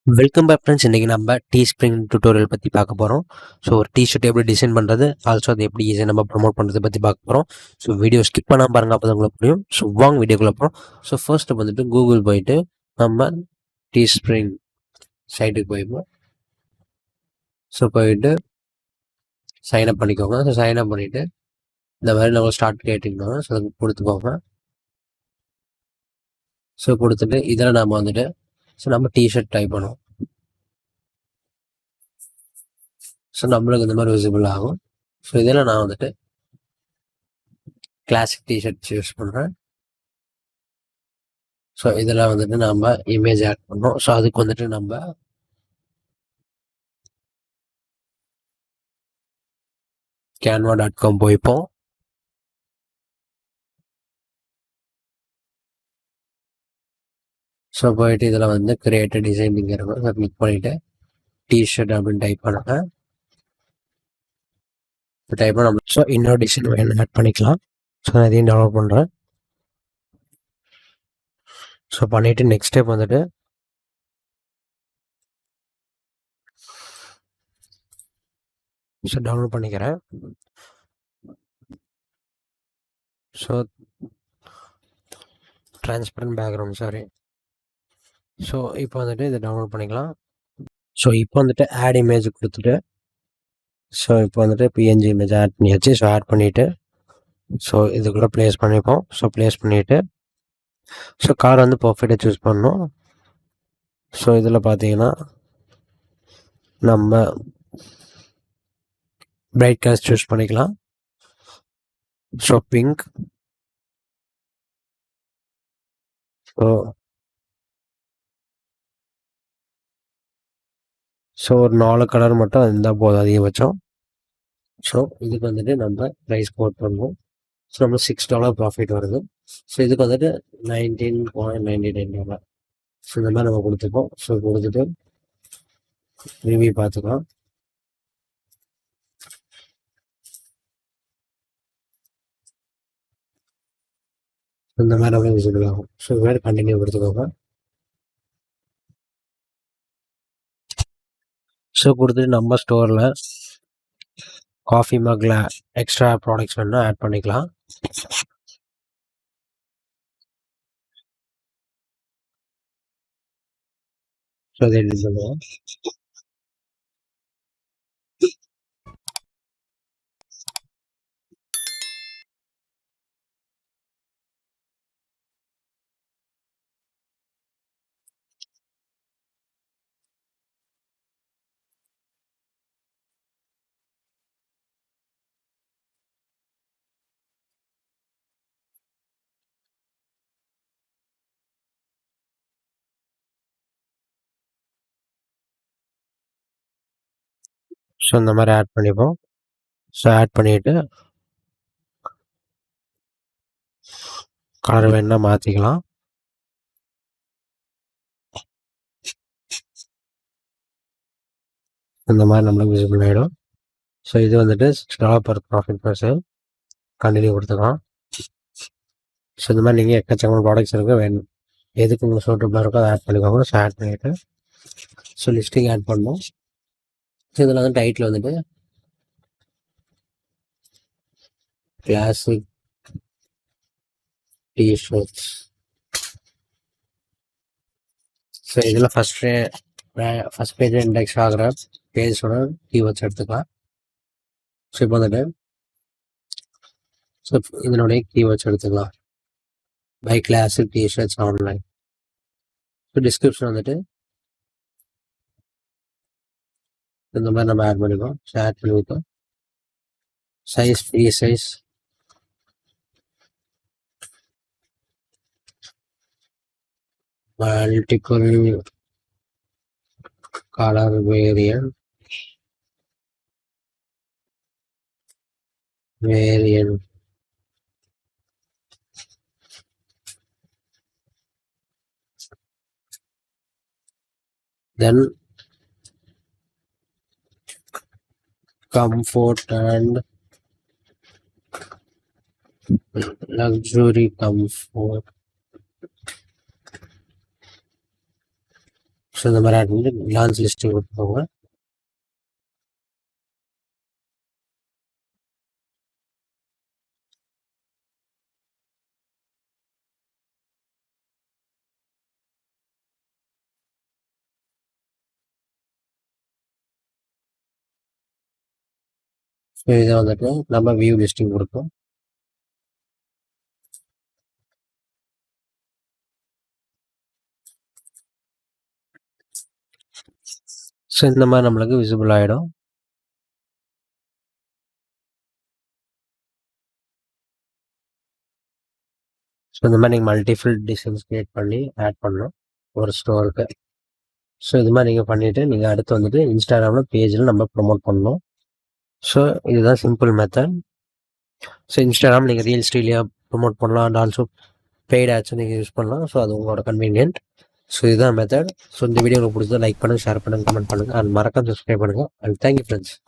Welcome back friends. இன்றைக்கி நம்ம டீஸ்ப்ரிங் tutorial பற்றி பார்க்க போகிறோம். ஸோ ஒரு டிஷர்ட் எப்படி டிசைன் பண்ணுறது, ஆல்சோ அதை எப்படி ஈஸியாக நம்ம ப்ரொமோட் பண்ணுறதை பற்றி பார்க்க போகிறோம். ஸோ வீடியோ ஸ்கிப் பண்ணாமல் பாருங்கள், அப்போ தான் உங்களுக்கு புரியும். ஸோ வாங்க வீடியோக்குள்ளே போகிறோம். ஸோ ஃபர்ஸ்ட்டு வந்துட்டு கூகுள் போயிட்டு நம்ம டீஸ்ப்ரிங் சைட்டுக்கு போய்ப்போம். ஸோ போயிட்டு சைன்அப் பண்ணிக்கோங்க. ஸோ சைன்அப் பண்ணிவிட்டு இந்த மாதிரி நம்ம ஸ்டார்ட் கேட்டிங்கன்னா ஸோ அதை கொடுத்துக்கோங்க. ஸோ கொடுத்துட்டு இதில் நம்ம வந்துட்டு ஸோ நம்ம டிஷர்ட் டைப் பண்ணுவோம். ஸோ நம்மளுக்கு இந்த மாதிரி விசிபிள் ஆகும். ஸோ இதில் நான் வந்துட்டு கிளாசிக் டிஷர்ட் யூஸ் பண்ணுறேன். ஸோ இதில் வந்துட்டு நம்ம இமேஜ் ஆட் பண்ணோம். ஸோ அதுக்கு வந்துட்டு நம்ம canva.com போய்ப்போம். ஸோ போயிட்டு இதில் வந்து கிரியேட் டிசைனிங்கிற மாதிரி கிளிக் பண்ணிவிட்டு டிஷர்ட் அப்படின்னு டைப் பண்ணுங்க. டைப் பண்ண ஸோ இன்னொரு டிசைன் வேணும் ஆட் பண்ணிக்கலாம். ஸோ நான் இதையும் டவுன்லோட் பண்ணுறேன். ஸோ பண்ணிவிட்டு நெக்ஸ்ட் ஸ்டெப் வந்துட்டு ஸோ டவுன்லோட் பண்ணிக்கிறேன். So transparent background sorry. So இப்போ வந்துட்டு இதை டவுன்லோட் பண்ணிக்கலாம். ஸோ இப்போ வந்துட்டு ஆட் இமேஜ் கொடுத்துட்டு ஸோ இப்போ வந்துட்டு பிஎன்ஜி இமேஜ் ஆட் பண்ணியாச்சு. ஸோ ஆட் பண்ணிவிட்டு ஸோ இதுக்குள்ளே ப்ளேஸ் பண்ணிப்போம். ஸோ ப்ளேஸ் பண்ணிவிட்டு ஸோ கார் வந்து பர்ஃபெக்டாக சூஸ் பண்ணணும். ஸோ இதில் பார்த்தீங்கன்னா நம்ம பிரைட் கலர்ஸ் சூஸ் பண்ணிக்கலாம். So pink. ஸோ ஒரு 4 கலர் மட்டும் இருந்தால் போதும் அதிகபட்சம். ஸோ இதுக்கு வந்துட்டு நம்ம ப்ரைஸ் கோட் பண்ணுவோம். ஸோ நம்ம $6 ப்ராஃபிட் வருது. ஸோ இதுக்கு வந்துட்டு $19.99. ஸோ இந்த மாதிரி நம்ம கொடுத்துப்போம். ஸோ கொடுத்துட்டு ரிவ்யூ பார்த்துக்கலாம். இந்த மாதிரி நம்ம விசிபிள் ஆகும். ஸோ இது மாதிரி கண்டினியூ கொடுத்துக்கோங்க. ஸோ கொடுத்துட்டு நம்ம ஸ்டோரில் காஃபி மக்கில் எக்ஸ்ட்ரா ப்ராடக்ட்ஸ் வேணுன்னா ஆட் பண்ணிக்கலாம். ஸோ அதை எடிட் பண்ணுவோம். ஸோ இந்த மாதிரி ஆட் பண்ணிப்போம். ஸோ ஆட் பண்ணிவிட்டு கலர் வேணுன்னா மாற்றிக்கலாம். இந்த மாதிரி நம்மளுக்கு விசிபிள் ஆகிடும். ஸோ இது வந்துட்டு $6 per profit per sale. Continue கொடுத்துக்கலாம். ஸோ இந்த மாதிரி நீங்கள் எக்கச்சக்கமான ப்ராடக்ட்ஸ் இருக்குது, வேணும் எதுக்கு உங்களுக்கு சூட்டபுளாக இருக்கோ அதை ஆட் பண்ணிக்கோங்க. ஸோ ஆட் பண்ணிவிட்டு ஸோ லிஸ்டிங் ஆட் பண்ணோம். ஸோ இதில் வந்து டைட்டில் வந்துட்டு கிளாசிக் டிஷர்ட்ஸ். ஸோ இதில் ஃபஸ்ட் பேஜ் இண்டெக்ஸ் ஆகிற பேஜோட கீவேர்ட்ஸ் எடுத்துக்கலாம். ஸோ இப்போ வந்துட்டு ஸோ இதனுடைய கீவேர்ட்ஸ் எடுத்துக்கலாம். Buy classic T-shirts online. So description வந்துட்டு இந்த மாதிரி நம்ம ஆட் பண்ணிப்போம். ஸோ ஆட் பண்ணிவிட்டோம். Size free size, multiple colour variant, then comfort and luxury comfort, so இந்த மாதிரி ஆட் பண்ணி லான்ச் லிஸ்டிங் கொடுத்துக்கோங்க. ஸோ இதை வந்துட்டு நம்ம வியூ லிஸ்டிங் கொடுப்போம். ஸோ இந்த மாதிரி நம்மளுக்கு விசிபிள் ஆகிடும். ஸோ இந்த மாதிரி நீங்கள் மல்டிபிள் டிசைன்ஸ் க்ரியேட் பண்ணி ஆட் பண்ணணும் ஒரு ஸ்டோருக்கு. ஸோ இது மாதிரி நீங்கள் பண்ணிவிட்டு நீங்கள் அடுத்து வந்துட்டு இன்ஸ்டாகிராமில் பேஜில் நம்ம ப்ரொமோட் பண்ணணும். ஸோ இதுதான் சிம்பிள் மெத்தட். ஸோ இன்ஸ்டாகிராம் நீங்கள் ரீல்ஸ் ரீலியாக ப்ரொமோட் பண்ணலாம் அண்ட் ஆல்சோ பெய்ட் ஆட்ஸும் நீங்கள் யூஸ் பண்ணலாம். ஸோ அது உங்களோட கன்வீனியன்ட். ஸோ இதுதான் மெத்தட். ஸோ இந்த வீடியோ உங்களுக்கு பிடிச்சா லைக் பண்ணுங்கள், ஷேர் பண்ணுங்கள், கமெண்ட் பண்ணுங்கள் அண்ட் மறக்காம சப்ஸ்கிரைப் பண்ணுங்கள். And thank you friends.